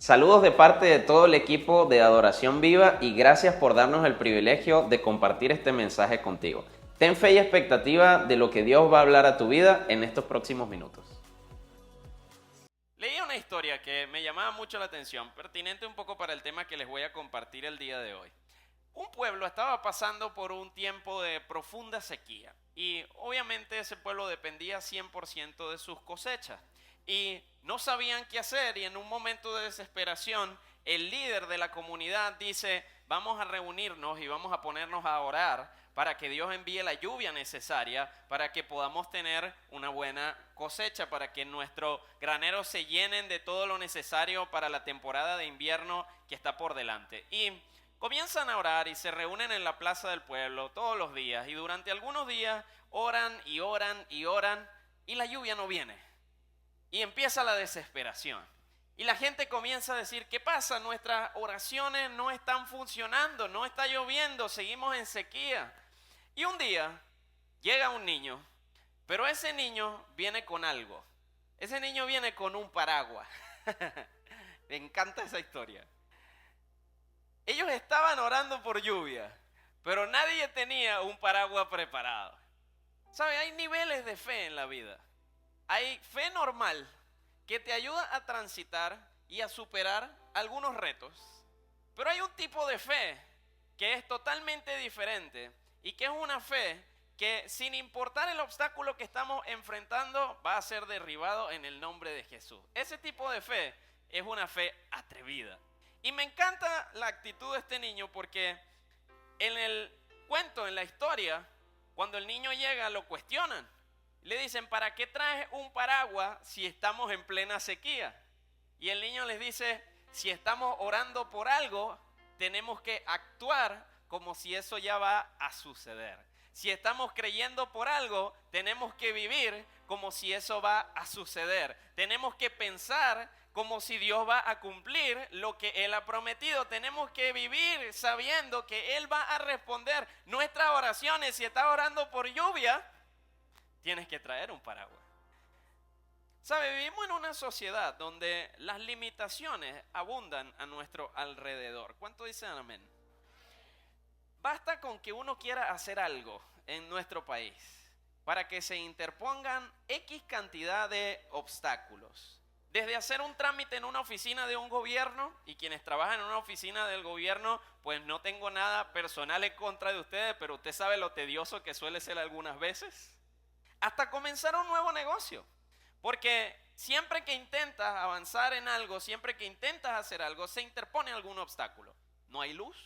Saludos de parte de todo el equipo de Adoración Viva y gracias por darnos el privilegio de compartir este mensaje contigo. Ten fe y expectativa de lo que Dios va a hablar a tu vida en estos próximos minutos. Leí una historia que me llamaba mucho la atención, pertinente un poco para el tema que les voy a compartir el día de hoy. Un pueblo estaba pasando por un tiempo de profunda sequía y obviamente ese pueblo dependía 100% de sus cosechas y no sabían qué hacer, y en un momento de desesperación el líder de la comunidad dice: vamos a reunirnos y vamos a ponernos a orar para que Dios envíe la lluvia necesaria para que podamos tener una buena cosecha, para que nuestros graneros se llenen de todo lo necesario para la temporada de invierno que está por delante. Y comienzan a orar y se reúnen en la plaza del pueblo todos los días, y durante algunos días oran y oran y oran y la lluvia no viene. Y empieza la desesperación. Y la gente comienza a decir: ¿qué pasa? Nuestras oraciones no están funcionando, no está lloviendo, seguimos en sequía. Y un día llega un niño, pero ese niño viene con algo. Ese niño viene con un paraguas. Me encanta esa historia. Ellos estaban orando por lluvia, pero nadie tenía un paraguas preparado. ¿Sabe? Hay niveles de fe en la vida. Hay fe normal que te ayuda a transitar y a superar algunos retos. Pero hay un tipo de fe que es totalmente diferente y que es una fe que, sin importar el obstáculo que estamos enfrentando, va a ser derribado en el nombre de Jesús. Ese tipo de fe es una fe atrevida. Y me encanta la actitud de este niño, porque en el cuento, en la historia, cuando el niño llega, lo cuestionan. Le dicen: ¿para qué traes un paraguas si estamos en plena sequía? Y el niño les dice: si estamos orando por algo, tenemos que actuar como si eso ya va a suceder. Si estamos creyendo por algo, tenemos que vivir como si eso va a suceder. Tenemos que pensar como si Dios va a cumplir lo que Él ha prometido. Tenemos que vivir sabiendo que Él va a responder nuestras oraciones. Si estás orando por lluvia, tienes que traer un paraguas. ¿Sabe? Vivimos en una sociedad donde las limitaciones abundan a nuestro alrededor. ¿Cuánto dicen amén? Basta con que uno quiera hacer algo en nuestro país para que se interpongan X cantidad de obstáculos. Desde hacer un trámite en una oficina de un gobierno, y quienes trabajan en una oficina del gobierno, pues no tengo nada personal en contra de ustedes, pero usted sabe lo tedioso que suele ser algunas veces. Hasta comenzar un nuevo negocio. Porque siempre que intentas avanzar en algo, siempre que intentas hacer algo, se interpone algún obstáculo. No hay luz,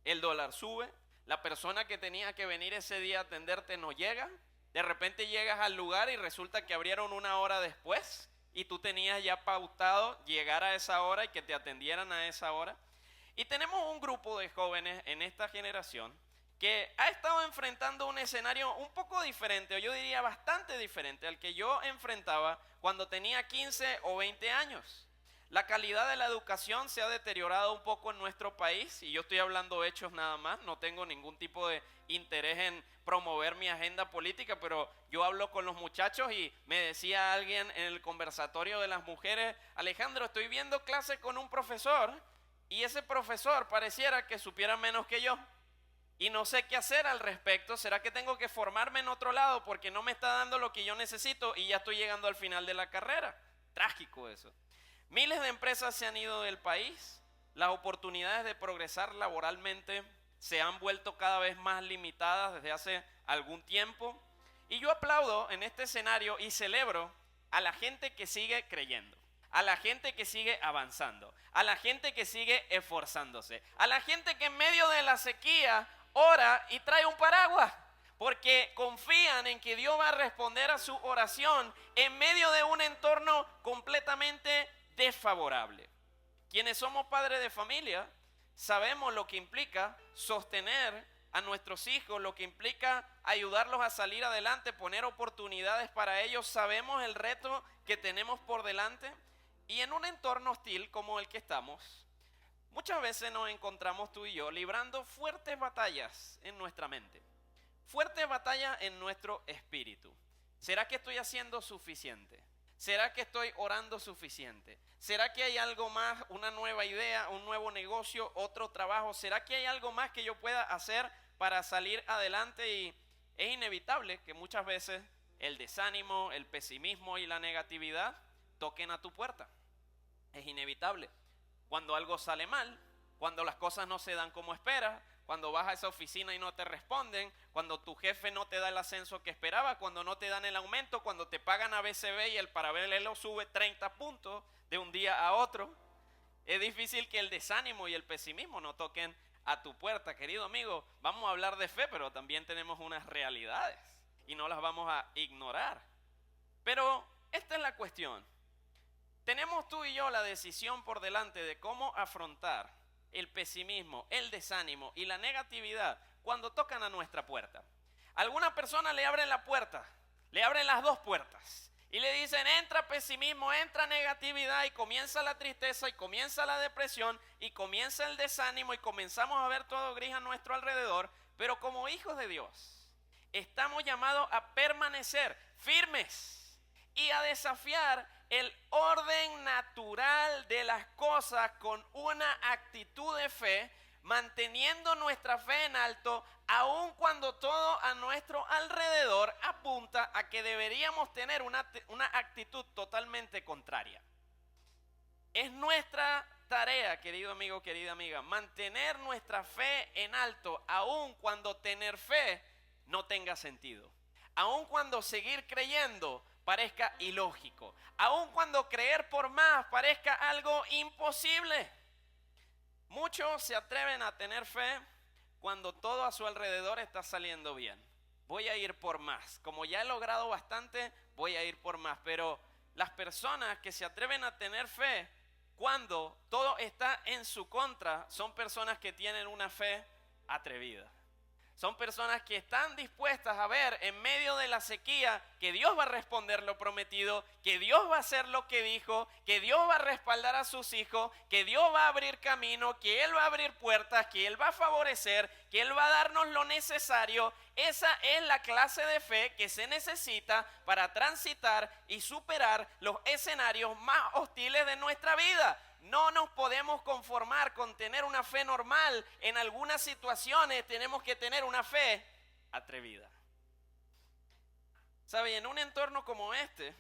el dólar sube, la persona que tenía que venir ese día a atenderte no llega. De repente llegas al lugar y resulta que abrieron una hora después y tú tenías ya pautado llegar a esa hora y que te atendieran a esa hora. Y tenemos un grupo de jóvenes en esta generación que ha estado enfrentando un escenario un poco diferente, o yo diría bastante diferente al que yo enfrentaba cuando tenía 15 o 20 años. La calidad de la educación se ha deteriorado un poco en nuestro país, y yo estoy hablando hechos nada más, no tengo ningún tipo de interés en promover mi agenda política, pero yo hablo con los muchachos y me decía alguien en el conversatorio de las mujeres: Alejandro, estoy viendo clases con un profesor y ese profesor pareciera que supiera menos que yo. Y no sé qué hacer al respecto. ¿Será que tengo que formarme en otro lado porque no me está dando lo que yo necesito y ya estoy llegando al final de la carrera? Trágico eso. Miles de empresas se han ido del país. Las oportunidades de progresar laboralmente se han vuelto cada vez más limitadas desde hace algún tiempo. Y yo aplaudo en este escenario y celebro a la gente que sigue creyendo, a la gente que sigue avanzando, a la gente que sigue esforzándose, a la gente que en medio de la sequía ora y trae un paraguas, porque confían en que Dios va a responder a su oración en medio de un entorno completamente desfavorable. Quienes somos padres de familia sabemos lo que implica sostener a nuestros hijos, lo que implica ayudarlos a salir adelante, poner oportunidades para ellos. Sabemos el reto que tenemos por delante, y en un entorno hostil como el que estamos, muchas veces nos encontramos tú y yo librando fuertes batallas en nuestra mente, fuertes batallas en nuestro espíritu. ¿Será que estoy haciendo suficiente? ¿Será que estoy orando suficiente? ¿Será que hay algo más, una nueva idea, un nuevo negocio, otro trabajo? ¿Será que hay algo más que yo pueda hacer para salir adelante? Y es inevitable que muchas veces el desánimo, el pesimismo y la negatividad toquen a tu puerta. Es inevitable. Cuando algo sale mal, cuando las cosas no se dan como esperas, cuando vas a esa oficina y no te responden, cuando tu jefe no te da el ascenso que esperaba, cuando no te dan el aumento, cuando te pagan a BCB y el paralelo sube 30 puntos de un día a otro, es difícil que el desánimo y el pesimismo no toquen a tu puerta. Querido amigo, vamos a hablar de fe, pero también tenemos unas realidades y no las vamos a ignorar. Pero esta es la cuestión. Tenemos tú y yo la decisión por delante de cómo afrontar el pesimismo, el desánimo y la negatividad cuando tocan a nuestra puerta. Alguna persona le abren la puerta, le abren las dos puertas y le dicen: entra pesimismo, entra negatividad, y comienza la tristeza y comienza la depresión y comienza el desánimo y comenzamos a ver todo gris a nuestro alrededor. Pero como hijos de Dios estamos llamados a permanecer firmes y a desafiar el orden natural de las cosas con una actitud de fe, manteniendo nuestra fe en alto, aun cuando todo a nuestro alrededor apunta a que deberíamos tener una actitud totalmente contraria. Es nuestra tarea, querido amigo, querida amiga, mantener nuestra fe en alto, aun cuando tener fe no tenga sentido, aun cuando seguir creyendo parezca ilógico, aun cuando creer por más parezca algo imposible. Muchos se atreven a tener fe cuando todo a su alrededor está saliendo bien. Voy a ir por más. Como ya he logrado bastante, voy a ir por más. Pero las personas que se atreven a tener fe cuando todo está en su contra son personas que tienen una fe atrevida. Son personas que están dispuestas a ver en medio de la sequía que Dios va a responder lo prometido, que Dios va a hacer lo que dijo, que Dios va a respaldar a sus hijos, que Dios va a abrir camino, que Él va a abrir puertas, que Él va a favorecer, que Él va a darnos lo necesario. Esa es la clase de fe que se necesita para transitar y superar los escenarios más hostiles de nuestra vida. No nos podemos conformar con tener una fe normal. En algunas situaciones tenemos que tener una fe atrevida. ¿Sabe? En un entorno como este,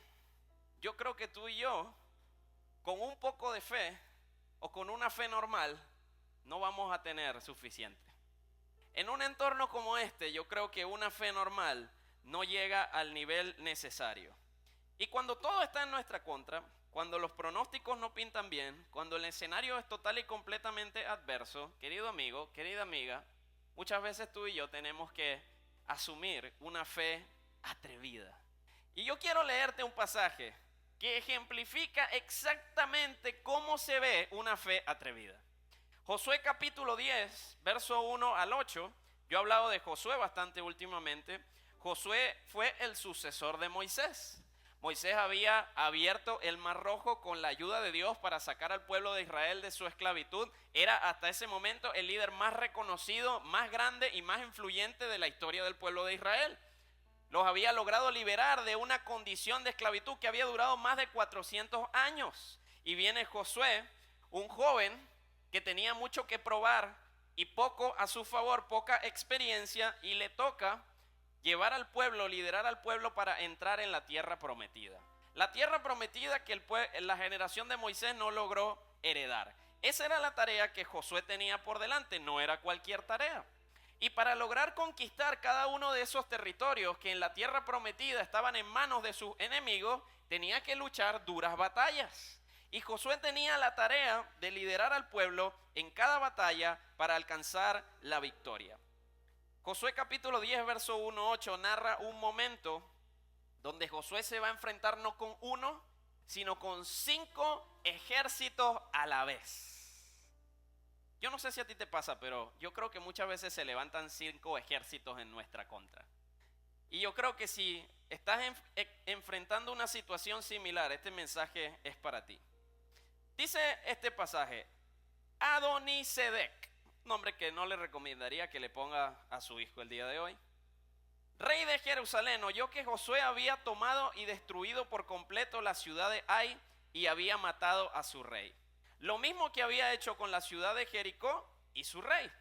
yo creo que tú y yo, con un poco de fe o con una fe normal, no vamos a tener suficiente. En un entorno como este, yo creo que una fe normal no llega al nivel necesario. Y cuando todo está en nuestra contra, cuando los pronósticos no pintan bien, cuando el escenario es total y completamente adverso, querido amigo, querida amiga, muchas veces tú y yo tenemos que asumir una fe atrevida. Y yo quiero leerte un pasaje que ejemplifica exactamente cómo se ve una fe atrevida. Josué capítulo 10, verso 1 al 8. Yo he hablado de Josué bastante últimamente. Josué fue el sucesor de Moisés. Moisés había abierto el Mar Rojo con la ayuda de Dios para sacar al pueblo de Israel de su esclavitud. Era hasta ese momento el líder más reconocido, más grande y más influyente de la historia del pueblo de Israel. Los había logrado liberar de una condición de esclavitud que había durado más de 400 años. Y viene Josué, un joven que tenía mucho que probar y poco a su favor, poca experiencia, y le toca llevar al pueblo, liderar al pueblo para entrar en la tierra prometida. La tierra prometida que la generación de Moisés no logró heredar. Esa era la tarea que Josué tenía por delante, no era cualquier tarea. Y para lograr conquistar cada uno de esos territorios que en la tierra prometida estaban en manos de sus enemigos, tenía que luchar duras batallas. Y Josué tenía la tarea de liderar al pueblo en cada batalla para alcanzar la victoria. Josué capítulo 10, verso 1-8 narra un momento donde Josué se va a enfrentar no con uno, sino con 5 ejércitos a la vez. Yo no sé si a ti te pasa, pero yo creo que muchas veces se levantan 5 ejércitos en nuestra contra. Y yo creo que si estás enfrentando una situación similar, este mensaje es para ti. Dice este pasaje: Adonisedec, nombre que no le recomendaría que le ponga a su hijo el día de hoy. rey de Jerusalén, oyó que Josué había tomado y destruido por completo la ciudad de Ai y había matado a su rey. Lo mismo que había hecho con la ciudad de Jericó y su rey.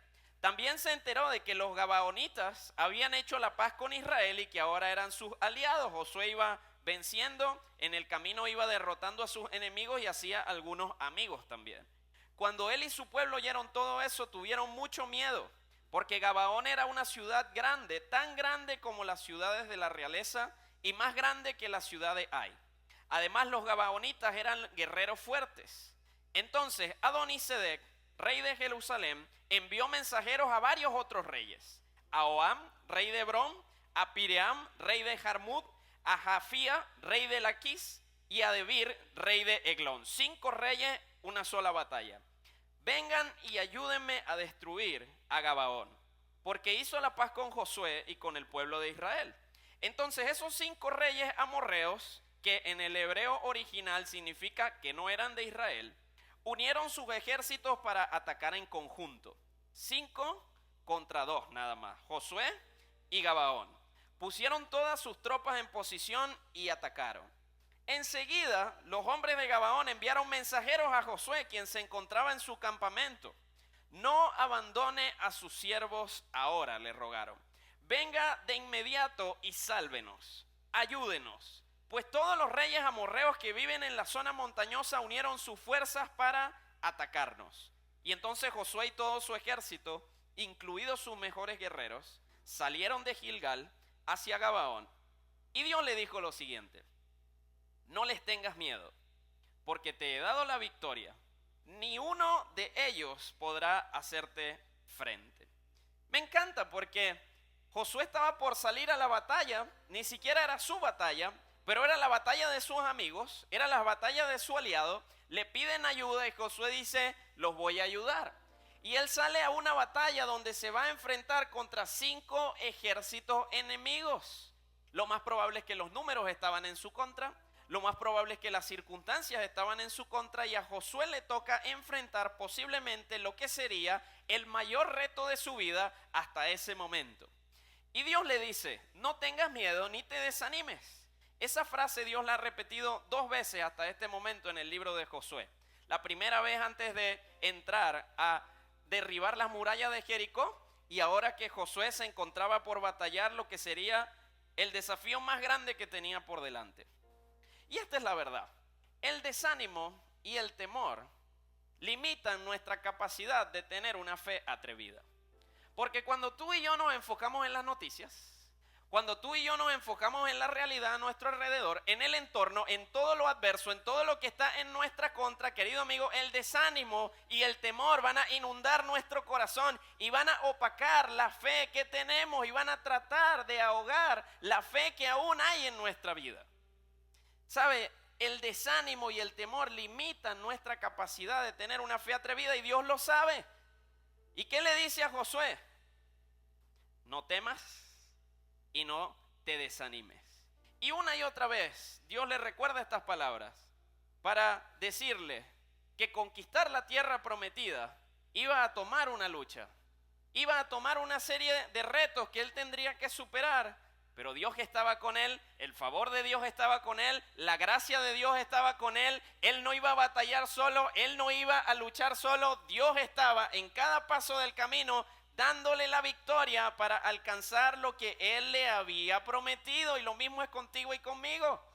También se enteró de que los gabaonitas habían hecho la paz con Israel y que ahora eran sus aliados. Josué iba venciendo, en el camino iba derrotando a sus enemigos y hacía algunos amigos también. Cuando él y su pueblo oyeron todo eso, tuvieron mucho miedo, porque Gabaón era una ciudad grande, tan grande como las ciudades de la realeza y más grande que la ciudad de Ai. Además, los gabaonitas eran guerreros fuertes. Entonces, Adonisedec, rey de Jerusalén, envió mensajeros a varios otros reyes: a Oam, rey de Hebrón, a Piream, rey de Jarmut, a Jafía, rey de Laquis, y a Debir, rey de Eglón. 5 reyes, una sola batalla. Vengan y ayúdenme a destruir a Gabaón, porque hizo la paz con Josué y con el pueblo de Israel. Entonces esos 5 reyes amorreos, que en el hebreo original significa que no eran de Israel, unieron sus ejércitos para atacar en conjunto. 5 contra 2 nada más, Josué y Gabaón. Pusieron todas sus tropas en posición y atacaron. Enseguida, los hombres de Gabaón enviaron mensajeros a Josué, quien se encontraba en su campamento. No abandone a sus siervos ahora, le rogaron. Venga de inmediato y sálvenos, ayúdenos, pues todos los reyes amorreos que viven en la zona montañosa unieron sus fuerzas para atacarnos. Y entonces Josué y todo su ejército, incluidos sus mejores guerreros, salieron de Gilgal hacia Gabaón. Y Dios le dijo lo siguiente: no les tengas miedo, porque te he dado la victoria. Ni uno de ellos podrá hacerte frente. Me encanta porque Josué estaba por salir a la batalla, ni siquiera era su batalla, pero era la batalla de sus amigos, era la batalla de su aliado. Le piden ayuda y Josué dice: los voy a ayudar. Y él sale a una batalla donde se va a enfrentar contra 5 ejércitos enemigos. Lo más probable es que los números estaban en su contra. Lo más probable es que las circunstancias estaban en su contra, y a Josué le toca enfrentar posiblemente lo que sería el mayor reto de su vida hasta ese momento. Y Dios le dice: no tengas miedo ni te desanimes. Esa frase Dios la ha repetido 2 veces hasta este momento en el libro de Josué. La primera vez antes de entrar a derribar las murallas de Jericó, y ahora que Josué se encontraba por batallar lo que sería el desafío más grande que tenía por delante. Y esta es la verdad: el desánimo y el temor limitan nuestra capacidad de tener una fe atrevida. Porque cuando tú y yo nos enfocamos en las noticias, cuando tú y yo nos enfocamos en la realidad a nuestro alrededor, en el entorno, en todo lo adverso, en todo lo que está en nuestra contra, querido amigo, el desánimo y el temor van a inundar nuestro corazón y van a opacar la fe que tenemos y van a tratar de ahogar la fe que aún hay en nuestra vida. ¿Sabe? El desánimo y el temor limitan nuestra capacidad de tener una fe atrevida, y Dios lo sabe. ¿Y qué le dice a Josué? No temas y no te desanimes. Y una y otra vez Dios le recuerda estas palabras para decirle que conquistar la tierra prometida iba a tomar una lucha, iba a tomar una serie de retos que él tendría que superar. Pero Dios estaba con él, el favor de Dios estaba con él, la gracia de Dios estaba con él. Él no iba a batallar solo, él no iba a luchar solo. Dios estaba en cada paso del camino dándole la victoria para alcanzar lo que él le había prometido. Y lo mismo es contigo y conmigo.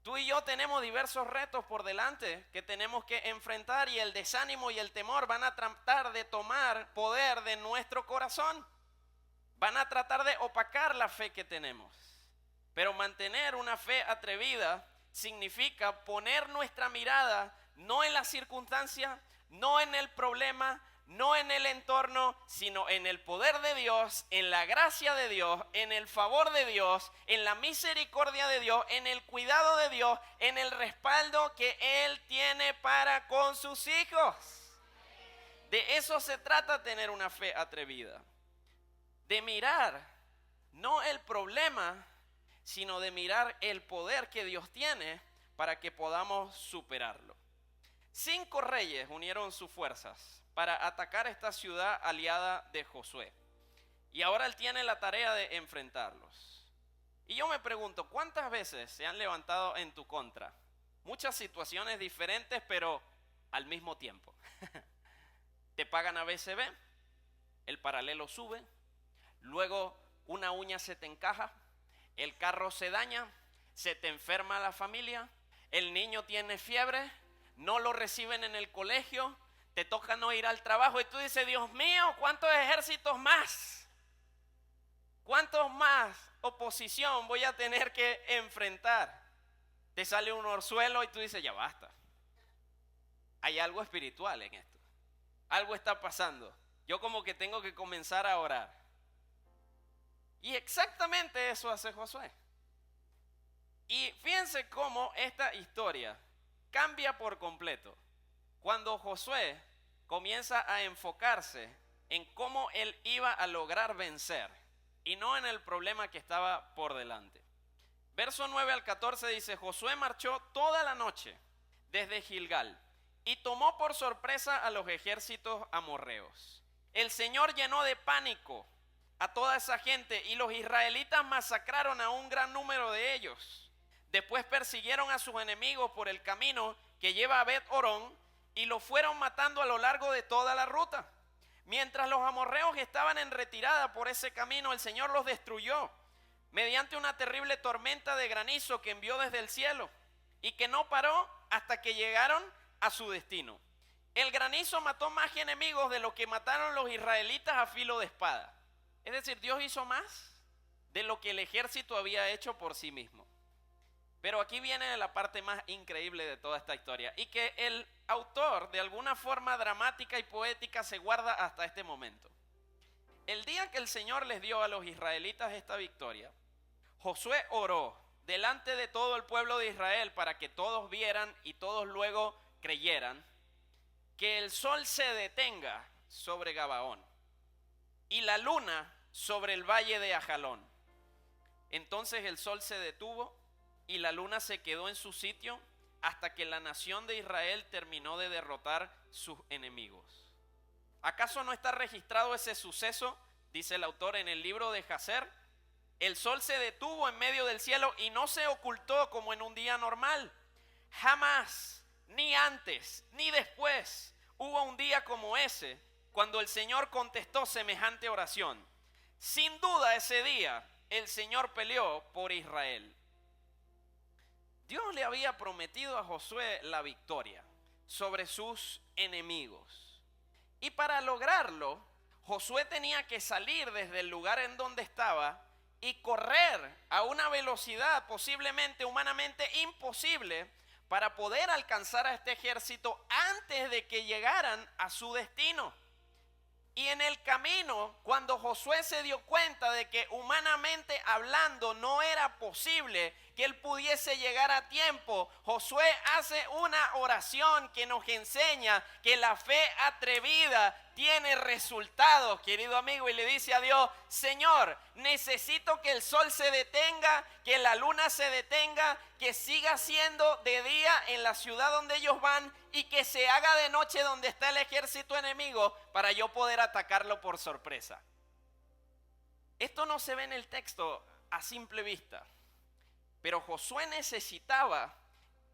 Tú y yo tenemos diversos retos por delante que tenemos que enfrentar, y el desánimo y el temor van a tratar de tomar poder de nuestro corazón. Van a tratar de opacar la fe que tenemos. Pero mantener una fe atrevida significa poner nuestra mirada no en las circunstancias, no en el problema, no en el entorno, sino en el poder de Dios, en la gracia de Dios, en el favor de Dios, en la misericordia de Dios, en el cuidado de Dios, en el respaldo que Él tiene para con sus hijos. De eso se trata tener una fe atrevida. De mirar no el problema, sino de mirar el poder que Dios tiene para que podamos superarlo. 5 reyes unieron sus fuerzas para atacar esta ciudad aliada de Josué. Y ahora él tiene la tarea de enfrentarlos. Y yo me pregunto, ¿cuántas veces se han levantado en tu contra? Muchas situaciones diferentes, pero al mismo tiempo. Te pagan ABCB, el paralelo sube, luego una uña se te encaja, el carro se daña, se te enferma la familia, el niño tiene fiebre, no lo reciben en el colegio, te toca no ir al trabajo y tú dices, Dios mío, ¿cuántos ejércitos más? ¿Cuántos más oposición voy a tener que enfrentar? Te sale un orzuelo y tú dices, ya basta. Hay algo espiritual en esto. Algo está pasando. Yo como que tengo que comenzar a orar. Y exactamente eso hace Josué. Y fíjense cómo esta historia cambia por completo cuando Josué comienza a enfocarse en cómo él iba a lograr vencer y no en el problema que estaba por delante. Verso 9 al 14 dice, Josué marchó toda la noche desde Gilgal y tomó por sorpresa a los ejércitos amorreos. El Señor llenó de pánico a toda esa gente y los israelitas masacraron a un gran número de ellos. Después persiguieron a sus enemigos por el camino que lleva a Bet-Orón y los fueron matando a lo largo de toda la ruta. Mientras los amorreos estaban en retirada por ese camino, el Señor los destruyó mediante una terrible tormenta de granizo que envió desde el cielo y que no paró hasta que llegaron a su destino. El granizo mató más enemigos de lo que mataron los israelitas a filo de espada. Es decir, Dios hizo más de lo que el ejército había hecho por sí mismo. Pero aquí viene la parte más increíble de toda esta historia y que el autor de alguna forma dramática y poética se guarda hasta este momento. El día que el Señor les dio a los israelitas esta victoria, Josué oró delante de todo el pueblo de Israel para que todos vieran y todos luego creyeran que el sol se detenga sobre Gabaón y la luna sobre el valle de Ajalón. Entonces el sol se detuvo y la luna se quedó en su sitio hasta que la nación de Israel terminó de derrotar sus enemigos. ¿Acaso no está registrado ese suceso? Dice el autor en el libro de Jacer. El sol se detuvo en medio del cielo y no se ocultó como en un día normal. Jamás, ni antes, ni después, hubo un día como ese cuando el Señor contestó semejante oración. Sin duda ese día el Señor peleó por Israel. Dios le había prometido a Josué la victoria sobre sus enemigos. Y para lograrlo, Josué tenía que salir desde el lugar en donde estaba y correr a una velocidad posiblemente humanamente imposible para poder alcanzar a este ejército antes de que llegaran a su destino. Y en el camino, cuando Josué se dio cuenta de que humanamente hablando no era posible que él pudiese llegar a tiempo, Josué hace una oración que nos enseña que la fe atrevida tiene resultados, querido amigo, y le dice a Dios, Señor, necesito que el sol se detenga, que la luna se detenga, que siga siendo de día en la ciudad donde ellos van y que se haga de noche donde está el ejército enemigo para yo poder atacarlo por sorpresa. Esto no se ve en el texto a simple vista, pero Josué necesitaba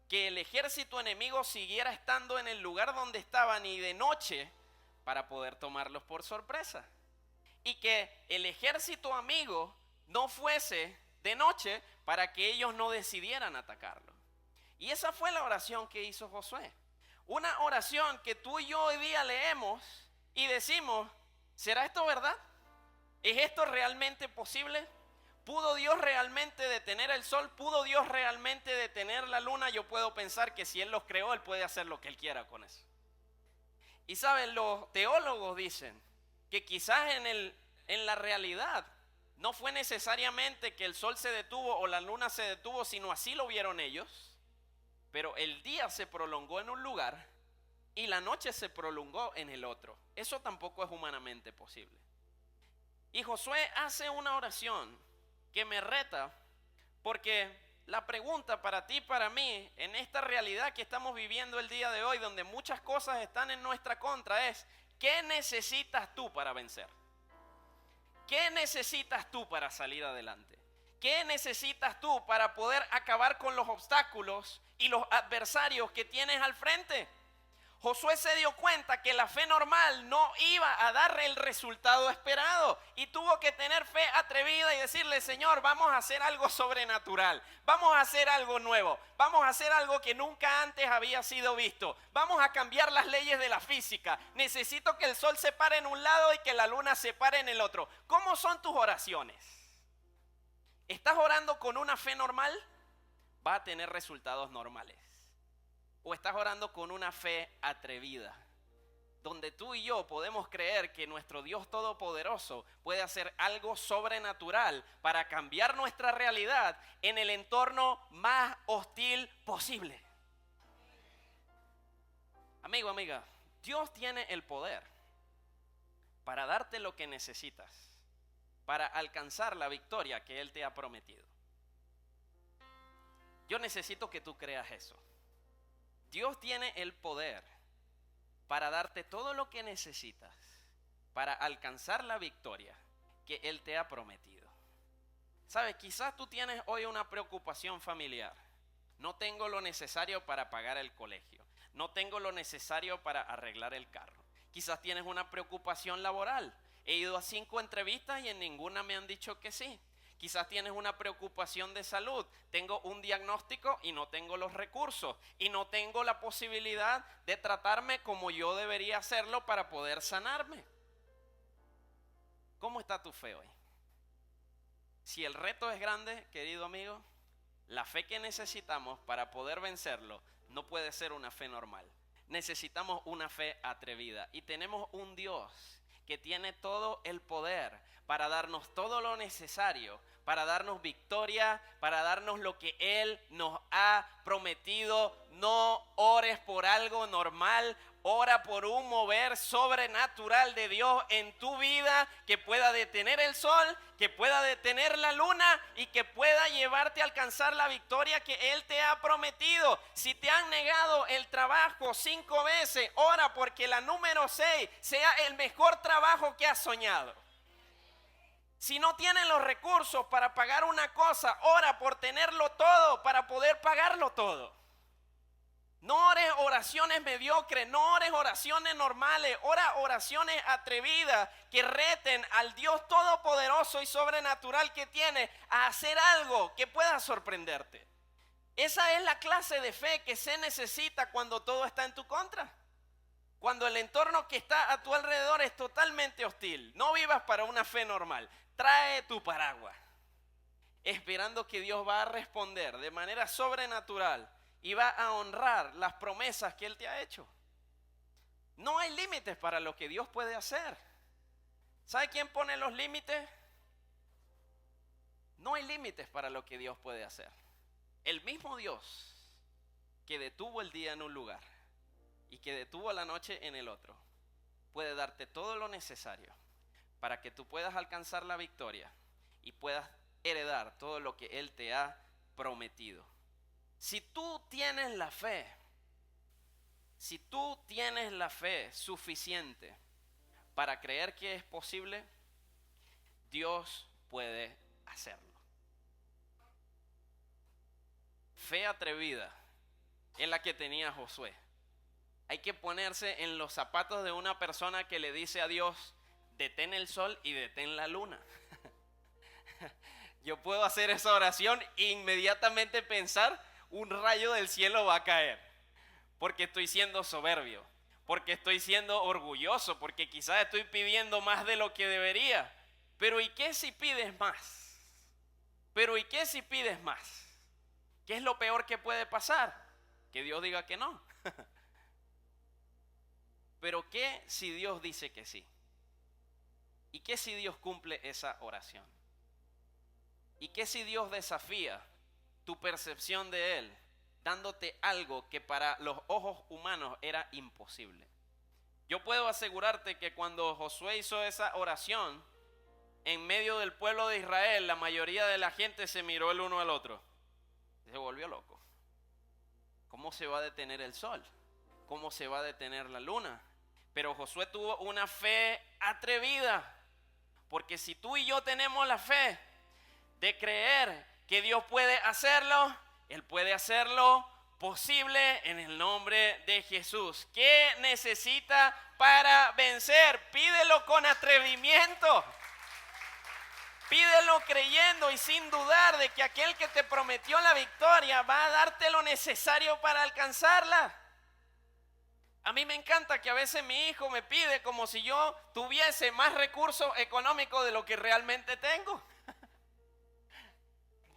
que el ejército enemigo siguiera estando en el lugar donde estaban y de noche para poder tomarlos por sorpresa. Y que el ejército amigo no fuese de noche para que ellos no decidieran atacarlo. Y esa fue la oración que hizo Josué. Una oración que tú y yo hoy día leemos y decimos, ¿será esto verdad? ¿Es esto realmente posible? ¿Pudo Dios realmente detener el sol? ¿Pudo Dios realmente detener la luna? Yo puedo pensar que si Él los creó, Él puede hacer lo que Él quiera con eso. Y saben, los teólogos dicen que quizás en la realidad no fue necesariamente que el sol se detuvo o la luna se detuvo, sino así lo vieron ellos. Pero el día se prolongó en un lugar y la noche se prolongó en el otro. Eso tampoco es humanamente posible. Y Josué hace una oración que me reta, porque la pregunta para ti y para mí, en esta realidad que estamos viviendo el día de hoy, donde muchas cosas están en nuestra contra, es, ¿qué necesitas tú para vencer? ¿Qué necesitas tú para salir adelante? ¿Qué necesitas tú para poder acabar con los obstáculos y los adversarios que tienes al frente? Josué se dio cuenta que la fe normal no iba a darle el resultado esperado y tuvo que tener fe atrevida y decirle: Señor, vamos a hacer algo sobrenatural, vamos a hacer algo nuevo, vamos a hacer algo que nunca antes había sido visto, vamos a cambiar las leyes de la física, necesito que el sol se pare en un lado y que la luna se pare en el otro. ¿Cómo son tus oraciones? ¿Estás orando con una fe normal? Va a tener resultados normales. ¿O estás orando con una fe atrevida? Donde tú y yo podemos creer que nuestro Dios Todopoderoso puede hacer algo sobrenatural para cambiar nuestra realidad en el entorno más hostil posible. Amigo, amiga, Dios tiene el poder para darte lo que necesitas, para alcanzar la victoria que Él te ha prometido. Yo necesito que tú creas eso. Dios tiene el poder para darte todo lo que necesitas para alcanzar la victoria que Él te ha prometido. ¿Sabes? Quizás tú tienes hoy una preocupación familiar. No tengo lo necesario para pagar el colegio. No tengo lo necesario para arreglar el carro. Quizás tienes una preocupación laboral. He ido a 5 entrevistas y en ninguna me han dicho que sí. Quizás tienes una preocupación de salud. Tengo un diagnóstico y no tengo los recursos. Y no tengo la posibilidad de tratarme como yo debería hacerlo para poder sanarme. ¿Cómo está tu fe hoy? Si el reto es grande, querido amigo, la fe que necesitamos para poder vencerlo no puede ser una fe normal. Necesitamos una fe atrevida. Y tenemos un Dios que tiene todo el poder para darnos todo lo necesario, para darnos victoria, para darnos lo que Él nos ha prometido. No ores por algo normal, ora por un mover sobrenatural de Dios en tu vida que pueda detener el sol, que pueda detener la luna y que pueda llevarte a alcanzar la victoria que Él te ha prometido. Si te han negado el trabajo 5 veces, ora porque la número 6 sea el mejor trabajo que has soñado. Si no tienes los recursos para pagar una cosa, ora por tenerlo todo para poder pagarlo todo. No ores oraciones mediocres, no ores oraciones normales, ora oraciones atrevidas que reten al Dios todopoderoso y sobrenatural que tiene a hacer algo que pueda sorprenderte. Esa es la clase de fe que se necesita cuando todo está en tu contra. Cuando el entorno que está a tu alrededor es totalmente hostil. No vivas para una fe normal. Trae tu paraguas, esperando que Dios va a responder de manera sobrenatural y va a honrar las promesas que Él te ha hecho. No hay límites para lo que Dios puede hacer. ¿Sabe quién pone los límites? No hay límites para lo que Dios puede hacer. El mismo Dios que detuvo el día en un lugar y que detuvo la noche en el otro, puede darte todo lo necesario para que tú puedas alcanzar la victoria y puedas heredar todo lo que Él te ha prometido. Si tú tienes la fe, suficiente para creer que es posible, Dios puede hacerlo. Fe atrevida es la que tenía Josué. Hay que ponerse en los zapatos de una persona que le dice a Dios: detén el sol y detén la luna. Yo puedo hacer esa oración e inmediatamente pensar: un rayo del cielo va a caer. Porque estoy siendo soberbio, porque estoy siendo orgulloso, porque quizás estoy pidiendo más de lo que debería. Pero ¿y qué si pides más? ¿Qué es lo peor que puede pasar? Que Dios diga que no. Pero ¿qué si Dios dice que sí? ¿Y qué si Dios cumple esa oración? ¿Y qué si Dios desafía tu percepción de Él, dándote algo que para los ojos humanos era imposible? Yo puedo asegurarte que cuando Josué hizo esa oración, en medio del pueblo de Israel, la mayoría de la gente se miró el uno al otro. Se volvió loco. ¿Cómo se va a detener el sol? ¿Cómo se va a detener la luna? Pero Josué tuvo una fe atrevida. Porque si tú y yo tenemos la fe de creer que Dios puede hacerlo, Él puede hacerlo posible en el nombre de Jesús. ¿Qué necesita para vencer? Pídelo con atrevimiento. Pídelo creyendo y sin dudar de que aquel que te prometió la victoria va a darte lo necesario para alcanzarla. A mí me encanta que a veces mi hijo me pide como si yo tuviese más recursos económicos de lo que realmente tengo.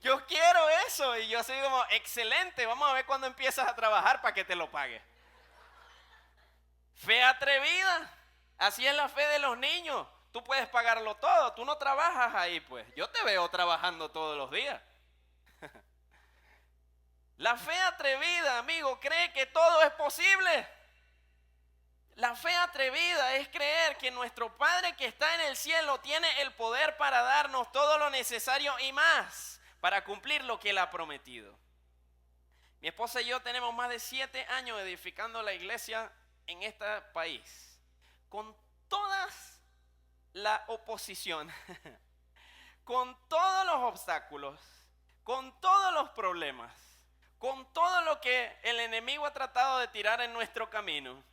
Yo quiero eso y yo soy como, excelente, vamos a ver cuándo empiezas a trabajar para que te lo pague. Fe atrevida, así es la fe de los niños. Tú puedes pagarlo todo, tú no trabajas ahí pues. Yo te veo trabajando todos los días. La fe atrevida, amigo, cree que todo es posible. La fe atrevida es creer que nuestro Padre que está en el cielo tiene el poder para darnos todo lo necesario y más para cumplir lo que Él ha prometido. Mi esposa y yo tenemos más de 7 años edificando la iglesia en este país. Con todas la oposición, con todos los obstáculos, con todos los problemas, con todo lo que el enemigo ha tratado de tirar en nuestro camino.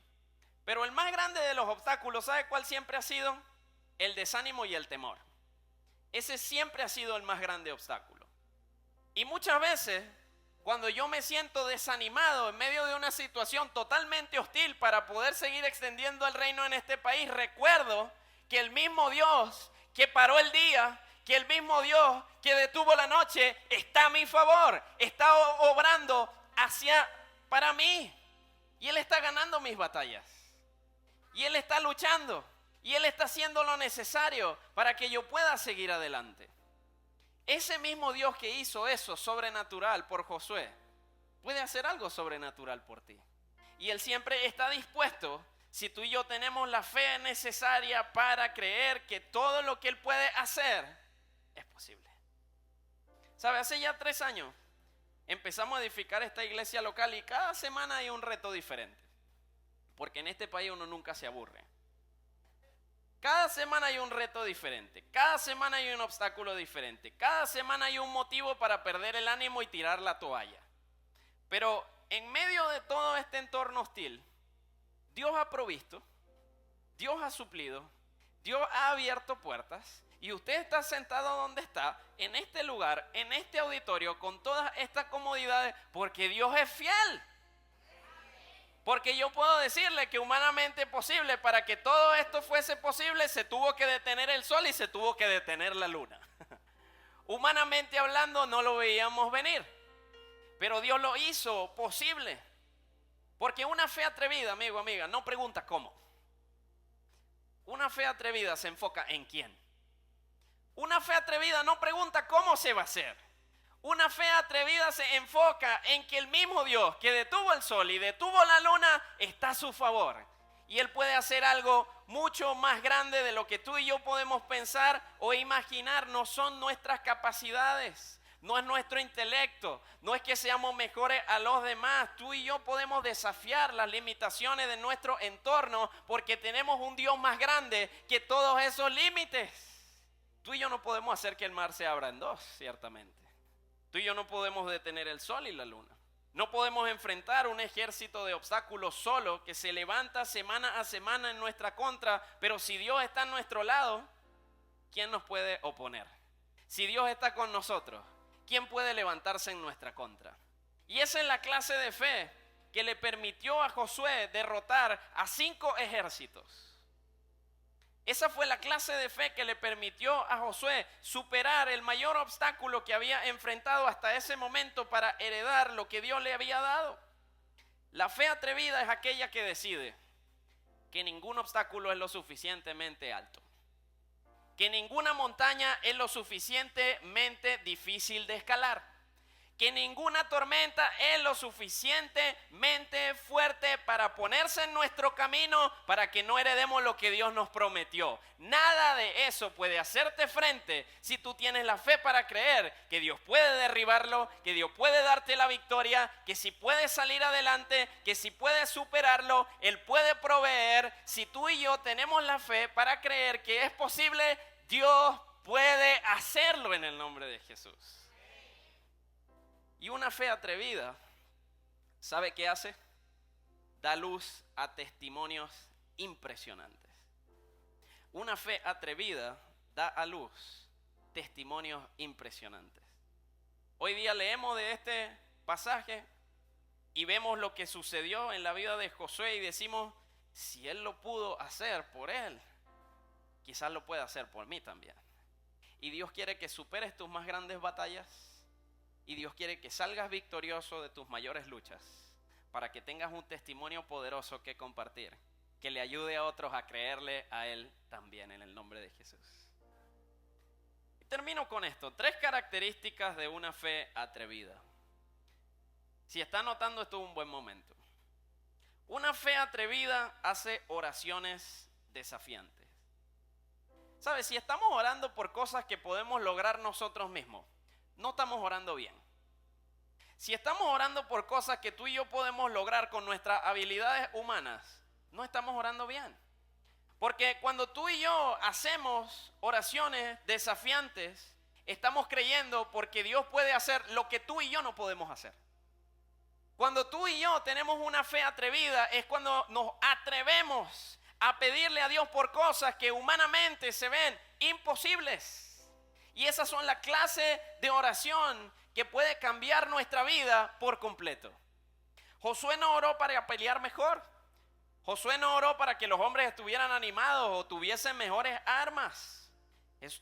Pero el más grande de los obstáculos, ¿sabe cuál siempre ha sido? El desánimo y el temor. Ese siempre ha sido el más grande obstáculo. Y muchas veces, cuando yo me siento desanimado en medio de una situación totalmente hostil para poder seguir extendiendo el reino en este país, recuerdo que el mismo Dios que paró el día, que el mismo Dios que detuvo la noche, está a mi favor, está obrando para mí. Y Él está ganando mis batallas. Y Él está luchando. Y Él está haciendo lo necesario para que yo pueda seguir adelante. Ese mismo Dios que hizo eso sobrenatural por Josué, puede hacer algo sobrenatural por ti. Y Él siempre está dispuesto, si tú y yo tenemos la fe necesaria para creer que todo lo que Él puede hacer es posible. ¿Sabe? Hace ya 3 años empezamos a edificar esta iglesia local y cada semana hay un reto diferente. Porque en este país uno nunca se aburre. Cada semana hay un reto diferente. Cada semana hay un obstáculo diferente. Cada semana hay un motivo para perder el ánimo y tirar la toalla. Pero en medio de todo este entorno hostil, Dios ha provisto, Dios ha suplido, Dios ha abierto puertas y usted está sentado donde está, en este lugar, en este auditorio, con todas estas comodidades, porque Dios es fiel. Porque yo puedo decirle que humanamente posible, para que todo esto fuese posible, se tuvo que detener el sol y se tuvo que detener la luna. Humanamente hablando no lo veíamos venir, pero Dios lo hizo posible. Porque una fe atrevida, amigo, amiga, no pregunta cómo. Una fe atrevida se enfoca en quién. Una fe atrevida no pregunta cómo se va a hacer. Una fe atrevida se enfoca en que el mismo Dios que detuvo el sol y detuvo la luna está a su favor. Y Él puede hacer algo mucho más grande de lo que tú y yo podemos pensar o imaginar. No son nuestras capacidades, no es nuestro intelecto, no es que seamos mejores a los demás. Tú y yo podemos desafiar las limitaciones de nuestro entorno porque tenemos un Dios más grande que todos esos límites. Tú y yo no podemos hacer que el mar se abra en dos, ciertamente. Tú y yo no podemos detener el sol y la luna. No podemos enfrentar un ejército de obstáculos solo que se levanta semana a semana en nuestra contra. Pero si Dios está a nuestro lado, ¿quién nos puede oponer? Si Dios está con nosotros, ¿quién puede levantarse en nuestra contra? Y esa es la clase de fe que le permitió a Josué derrotar a 5 ejércitos. Esa fue la clase de fe que le permitió a Josué superar el mayor obstáculo que había enfrentado hasta ese momento para heredar lo que Dios le había dado. La fe atrevida es aquella que decide que ningún obstáculo es lo suficientemente alto, que ninguna montaña es lo suficientemente difícil de escalar, que ninguna tormenta es lo suficientemente fuerte para ponerse en nuestro camino para que no heredemos lo que Dios nos prometió. Nada de eso puede hacerte frente si tú tienes la fe para creer que Dios puede derribarlo, que Dios puede darte la victoria, que si puedes salir adelante, que si puedes superarlo, Él puede proveer. Si tú y yo tenemos la fe para creer que es posible, Dios puede hacerlo en el nombre de Jesús. Y una fe atrevida, ¿sabe qué hace? Da luz a testimonios impresionantes. Una fe atrevida da a luz testimonios impresionantes. Hoy día leemos de este pasaje y vemos lo que sucedió en la vida de Josué y decimos, si él lo pudo hacer por él, quizás lo pueda hacer por mí también. Y Dios quiere que superes tus más grandes batallas y Dios quiere que salgas victorioso de tus mayores luchas para que tengas un testimonio poderoso que compartir, que le ayude a otros a creerle a Él también en el nombre de Jesús. Y termino con esto, 3 características de una fe atrevida. Si está notando, esto es un buen momento. Una fe atrevida hace oraciones desafiantes. ¿Sabes? Si estamos orando por cosas que podemos lograr nosotros mismos, no estamos orando bien. Si estamos orando por cosas que tú y yo podemos lograr con nuestras habilidades humanas, no estamos orando bien. Porque cuando tú y yo hacemos oraciones desafiantes, estamos creyendo porque Dios puede hacer lo que tú y yo no podemos hacer. Cuando tú y yo tenemos una fe atrevida es cuando nos atrevemos a pedirle a Dios por cosas que humanamente se ven imposibles. Y esas son la clase de oración que puede cambiar nuestra vida por completo. Josué no oró para pelear mejor. Josué no oró para que los hombres estuvieran animados o tuviesen mejores armas.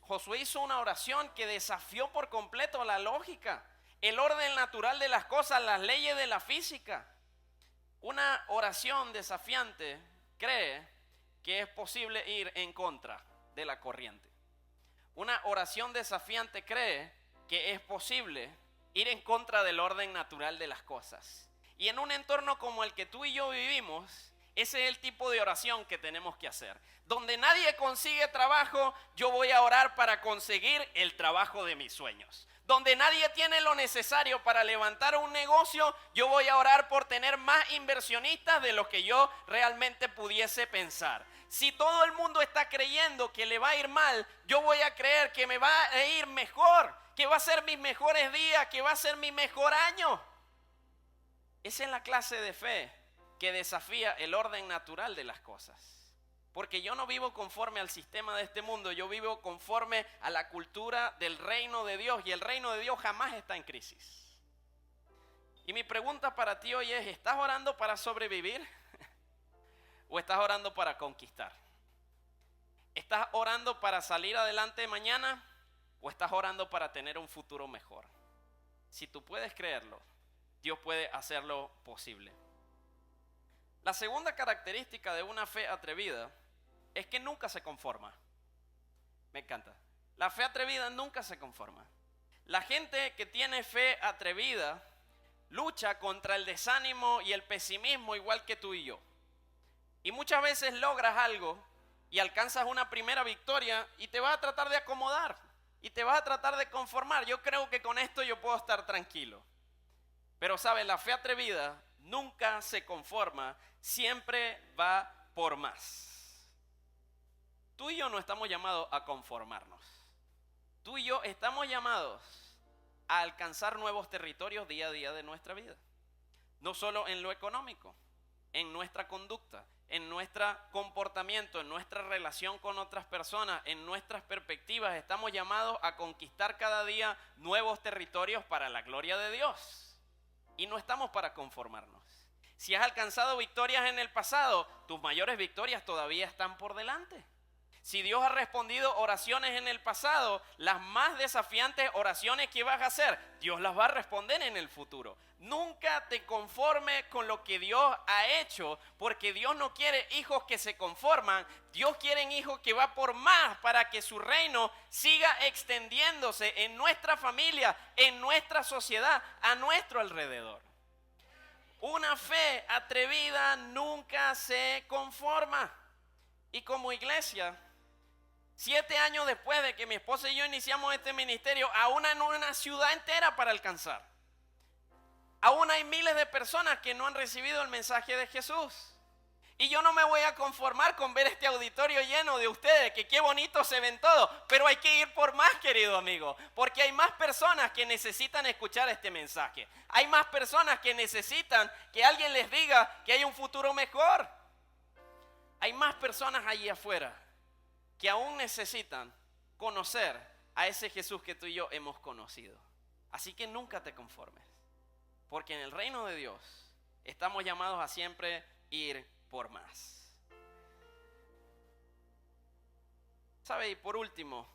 Josué hizo una oración que desafió por completo la lógica, el orden natural de las cosas, las leyes de la física. Una oración desafiante cree que es posible ir en contra de la corriente. Una oración desafiante cree que es posible ir en contra del orden natural de las cosas. Y en un entorno como el que tú y yo vivimos, ese es el tipo de oración que tenemos que hacer. Donde nadie consigue trabajo, yo voy a orar para conseguir el trabajo de mis sueños. Donde nadie tiene lo necesario para levantar un negocio, yo voy a orar por tener más inversionistas de lo que yo realmente pudiese pensar. Si todo el mundo está creyendo que le va a ir mal, yo voy a creer que me va a ir mejor, que va a ser mis mejores días, que va a ser mi mejor año. Esa es la clase de fe que desafía el orden natural de las cosas. Porque yo no vivo conforme al sistema de este mundo, yo vivo conforme a la cultura del reino de Dios, y el reino de Dios jamás está en crisis. Y mi pregunta para ti hoy es, ¿estás orando para sobrevivir? ¿O estás orando para conquistar? ¿Estás orando para salir adelante mañana? ¿O estás orando para tener un futuro mejor? Si tú puedes creerlo, Dios puede hacerlo posible. La segunda característica de una fe atrevida es que nunca se conforma. Me encanta. La fe atrevida nunca se conforma. La gente que tiene fe atrevida lucha contra el desánimo y el pesimismo igual que tú y yo. Y muchas veces logras algo y alcanzas una primera victoria y te vas a tratar de acomodar y te vas a tratar de conformar. Yo creo que con esto yo puedo estar tranquilo. Pero sabes, la fe atrevida nunca se conforma, siempre va por más. Tú y yo no estamos llamados a conformarnos. Tú y yo estamos llamados a alcanzar nuevos territorios día a día de nuestra vida. No solo en lo económico, en nuestra conducta, en nuestro comportamiento, en nuestra relación con otras personas, en nuestras perspectivas. Estamos llamados a conquistar cada día nuevos territorios para la gloria de Dios. Y no estamos para conformarnos. Si has alcanzado victorias en el pasado, tus mayores victorias todavía están por delante. Si Dios ha respondido oraciones en el pasado, las más desafiantes oraciones que vas a hacer, Dios las va a responder en el futuro. Nunca te conformes con lo que Dios ha hecho, porque Dios no quiere hijos que se conforman. Dios quiere hijos que va por más para que su reino siga extendiéndose en nuestra familia, en nuestra sociedad, a nuestro alrededor. Una fe atrevida nunca se conforma. Y como iglesia, 7 años después de que mi esposa y yo iniciamos este ministerio, aún hay una ciudad entera para alcanzar. Aún hay miles de personas que no han recibido el mensaje de Jesús. Y yo no me voy a conformar con ver este auditorio lleno de ustedes, que qué bonito se ven todos, pero hay que ir por más, querido amigo, porque hay más personas que necesitan escuchar este mensaje. Hay más personas que necesitan que alguien les diga que hay un futuro mejor. Hay más personas allí afuera que aún necesitan conocer a ese Jesús que tú y yo hemos conocido. Así que nunca te conformes, porque en el reino de Dios estamos llamados a siempre ir por más. ¿Sabe? Y por último,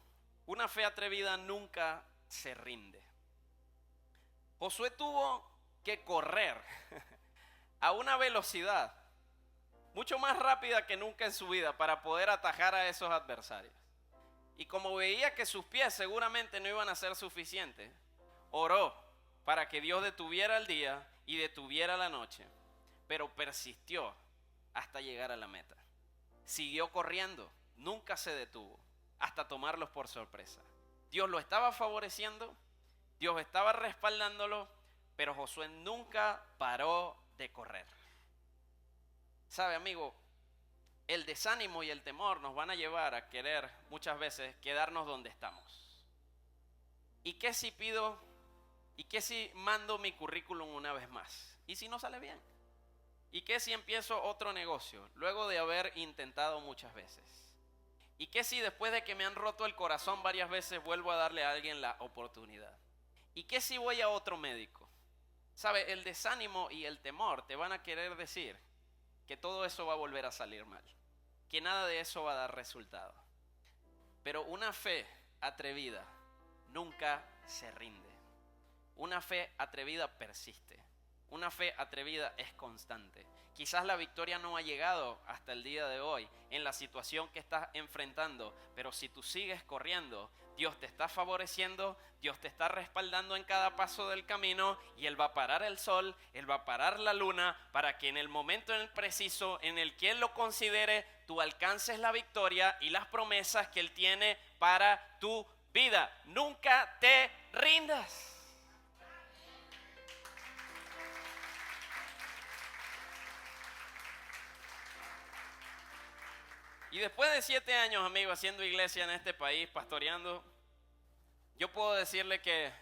una fe atrevida nunca se rinde. Josué tuvo que correr a una velocidad mucho más rápida que nunca en su vida para poder atajar a esos adversarios. Y como veía que sus pies seguramente no iban a ser suficientes, oró para que Dios detuviera el día y detuviera la noche, pero persistió hasta llegar a la meta. Siguió corriendo, nunca se detuvo, hasta tomarlos por sorpresa. Dios lo estaba favoreciendo, Dios estaba respaldándolo, pero Josué nunca paró de correr. ¿Sabe, amigo? El desánimo y el temor nos van a llevar a querer muchas veces quedarnos donde estamos. ¿Y qué si pido? ¿Y qué si mando mi currículum una vez más? ¿Y si no sale bien? ¿Y qué si empiezo otro negocio luego de haber intentado muchas veces? ¿Y qué si después de que me han roto el corazón varias veces vuelvo a darle a alguien la oportunidad? ¿Y qué si voy a otro médico? ¿Sabe? El desánimo y el temor te van a querer decir que todo eso va a volver a salir mal, que nada de eso va a dar resultado. Pero una fe atrevida nunca se rinde. Una fe atrevida persiste. Una fe atrevida es constante. Quizás la victoria no ha llegado hasta el día de hoy en la situación que estás enfrentando, pero si tú sigues corriendo, Dios te está favoreciendo, Dios te está respaldando en cada paso del camino y Él va a parar el sol, Él va a parar la luna para que en el momento en el preciso en el que Él lo considere, tú alcances la victoria y las promesas que Él tiene para tu vida. Nunca te rindas. Y después de 7 años, amigos, haciendo iglesia en este país, pastoreando, yo puedo decirle que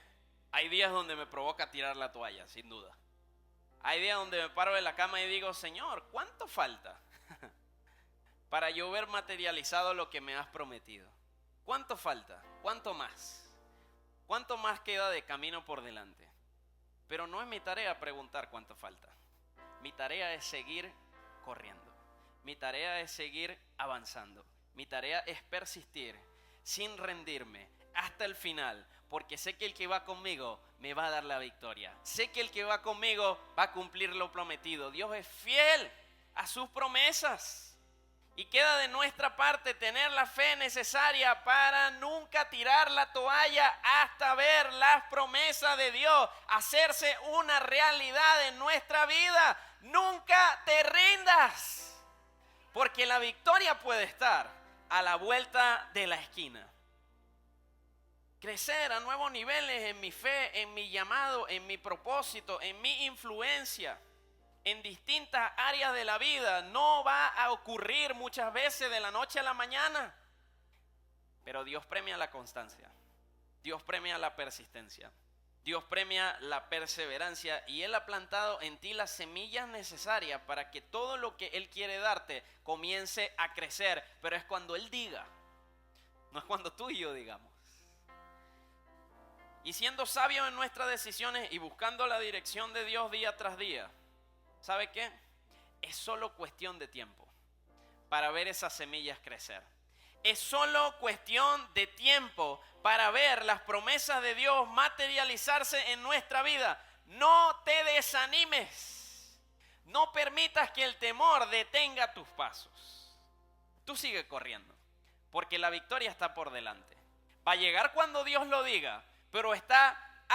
hay días donde me provoca tirar la toalla, sin duda. Hay días donde me paro de la cama y digo, Señor, ¿cuánto falta para yo ver materializado lo que me has prometido? ¿Cuánto falta? ¿Cuánto más? ¿Cuánto más queda de camino por delante? Pero no es mi tarea preguntar cuánto falta. Mi tarea es seguir corriendo. Mi tarea es seguir avanzando. Mi tarea es persistir sin rendirme hasta el final, porque sé que el que va conmigo me va a dar la victoria. Sé que el que va conmigo va a cumplir lo prometido. Dios es fiel a sus promesas. Y queda de nuestra parte tener la fe necesaria para nunca tirar la toalla hasta ver las promesas de Dios hacerse una realidad en nuestra vida. Nunca te rindas. Porque la victoria puede estar a la vuelta de la esquina. Crecer a nuevos niveles en mi fe, en mi llamado, en mi propósito, en mi influencia, en distintas áreas de la vida, no va a ocurrir muchas veces de la noche a la mañana. Pero Dios premia la constancia. Dios premia la persistencia. Dios premia la perseverancia y Él ha plantado en ti las semillas necesarias para que todo lo que Él quiere darte comience a crecer. Pero es cuando Él diga, no es cuando tú y yo digamos. Y siendo sabios en nuestras decisiones y buscando la dirección de Dios día tras día, ¿sabe qué? Es solo cuestión de tiempo para ver esas semillas crecer. Es solo cuestión de tiempo para ver las promesas de Dios materializarse en nuestra vida. No te desanimes. No permitas que el temor detenga tus pasos. Tú sigue corriendo, porque la victoria está por delante. Va a llegar cuando Dios lo diga, pero está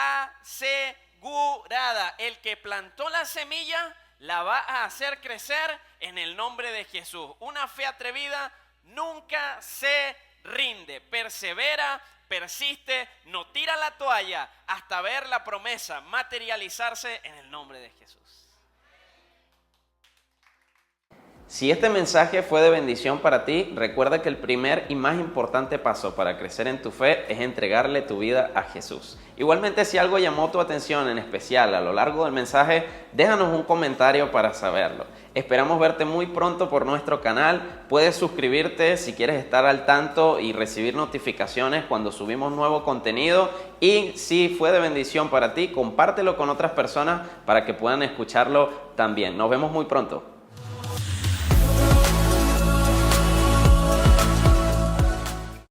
asegurada. El que plantó la semilla la va a hacer crecer en el nombre de Jesús. Una fe atrevida nunca se rinde, persevera, persiste, no tira la toalla hasta ver la promesa materializarse en el nombre de Jesús. Si este mensaje fue de bendición para ti, recuerda que el primer y más importante paso para crecer en tu fe es entregarle tu vida a Jesús. Igualmente, si algo llamó tu atención en especial a lo largo del mensaje, déjanos un comentario para saberlo. Esperamos verte muy pronto por nuestro canal. Puedes suscribirte si quieres estar al tanto y recibir notificaciones cuando subimos nuevo contenido. Y si fue de bendición para ti, compártelo con otras personas para que puedan escucharlo también. Nos vemos muy pronto.